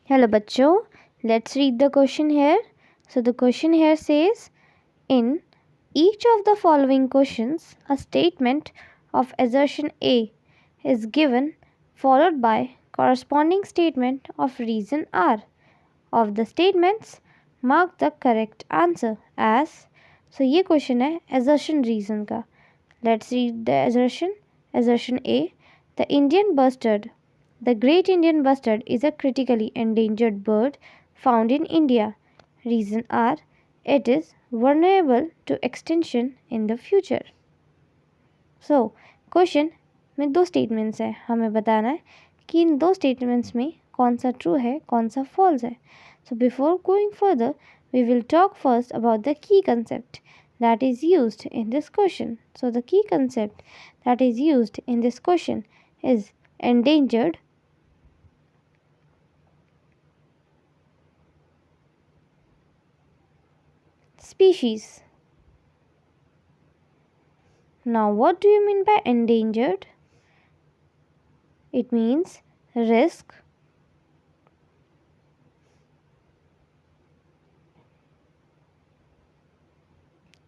Hello बच्चों, let's read the question here. So the question here says, in each of the following questions, a statement of assertion A is given followed by corresponding statement of reason R. Of the statements, mark the correct answer as. So ये question है assertion reason का. Let's read the assertion. Assertion A, the Indian bustard. The great Indian bustard is a critically endangered bird found in India. Reason R, it is vulnerable to extinction in the future. So, question में दो statements हैं, हमें बताना है कि इन दो statements में कौन सा ट्रू है कौन सा फॉल्स है. So before going further we will talk first about the key concept that is used in this question. So the key concept that is used in this question is endangered species. Now what do you mean by endangered? It means risk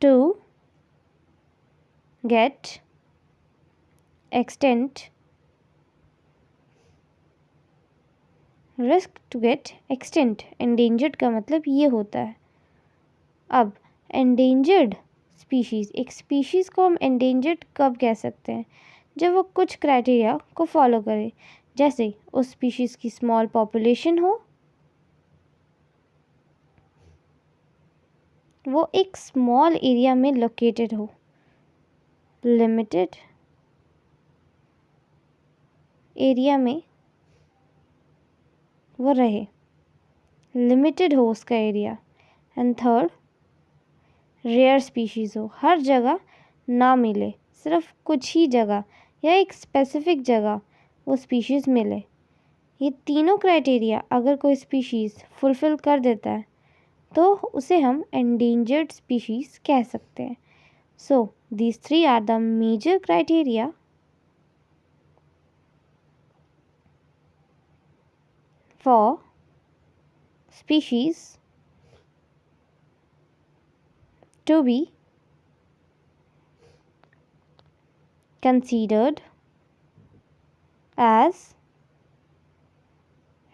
to get extinct. Risk to get extinct. Endangered का मतलब ये होता है. अब endangered species, एक species को हम endangered कब कह सकते हैं? जब वो कुछ क्राइटेरिया को फॉलो करे, जैसे उस स्पीशीज़ की स्मॉल पॉपुलेशन हो, वो एक स्मॉल एरिया में लोकेटेड हो, लिमिटेड एरिया में वो रहे, लिमिटेड हो उसका area. And third, rare species हो, हर जगह ना मिले, सिर्फ कुछ ही जगह या एक स्पेसिफिक जगह वो स्पीशीज़ मिले. ये तीनों क्राइटेरिया अगर कोई स्पीशीज़ फुलफ़िल कर देता है तो उसे हम एंडेंजर्ड स्पीशीज़ कह सकते हैं. So these three are the major criteria for species to be considered as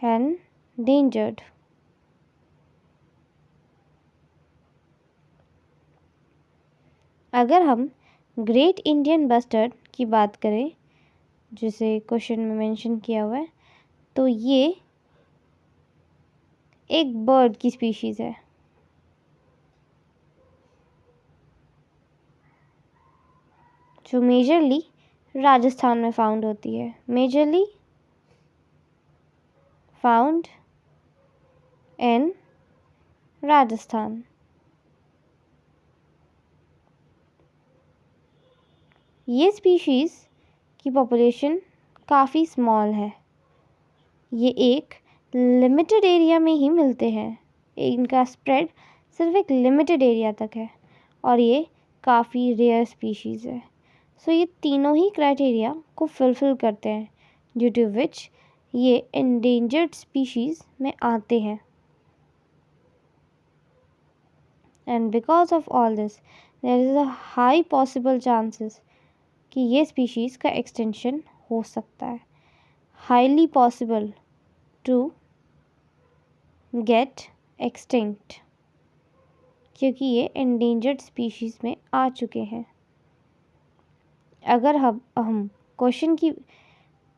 endangered. अगर हम ग्रेट इंडियन बस्टर्ड की बात करें, जिसे क्वेश्चन में मेंशन किया हुआ है, तो ये एक बर्ड की स्पीशीज़ है जो मेजरली राजस्थान में फाउंड होती है. Majorly found in Rajasthan. ये स्पीशीज़ की पॉपुलेशन काफ़ी स्मॉल है. ये एक लिमिटेड एरिया में ही मिलते हैं. इनका स्प्रेड सिर्फ एक लिमिटेड एरिया तक है और ये काफ़ी रेयर स्पीशीज़ है. सो ये तीनों ही क्राइटेरिया को फुलफ़िल करते हैं, ड्यू टू विच ये एंडेंजर्ड स्पीशीज़ में आते हैं. And because of all this there is a high possible chances कि ये स्पीशीज़ का एक्सटेंशन हो सकता है. Highly possible to get extinct, क्योंकि ये एंडेंजर्ड स्पीशीज़ में आ चुके हैं. अगर हम क्वेश्चन की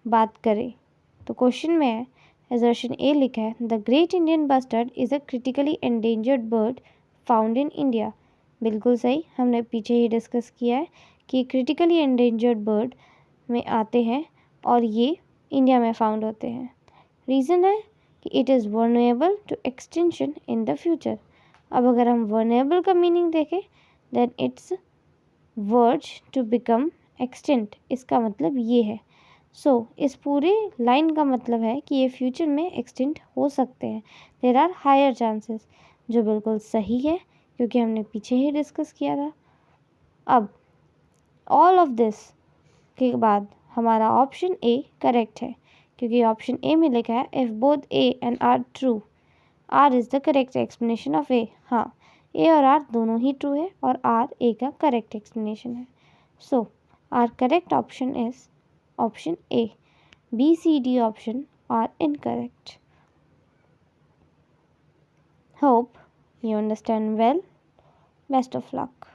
बात करें तो क्वेश्चन में है assertion A लिखा है, the great Indian bustard is a critically endangered bird found in India. बिल्कुल सही, हमने पीछे ही डिस्कस किया है कि क्रिटिकली एंडेंजर्ड बर्ड में आते हैं और ये इंडिया में फाउंड होते हैं. रीज़न है कि it is vulnerable to extinction in the future. अब अगर हम वल्नरेबल का मीनिंग देखें, then it's verge to become extinct. इसका मतलब ये है. सो इस पूरे लाइन का मतलब है कि ये फ्यूचर में एक्सटिंक्ट हो सकते हैं. देयर आर हायर चांसेस, जो बिल्कुल सही है क्योंकि हमने पीछे ही डिस्कस किया था. अब ऑल ऑफ दिस के बाद हमारा ऑप्शन ए करेक्ट है क्योंकि ऑप्शन ए में लिखा है if both A and R true R is the correct explanation of A. हाँ, ए और आर दोनों ही ट्रू है और आर ए का करेक्ट एक्सप्लेनेशन है। So R correct option is option A. B C D option are incorrect. Hope you understand well. Best of luck.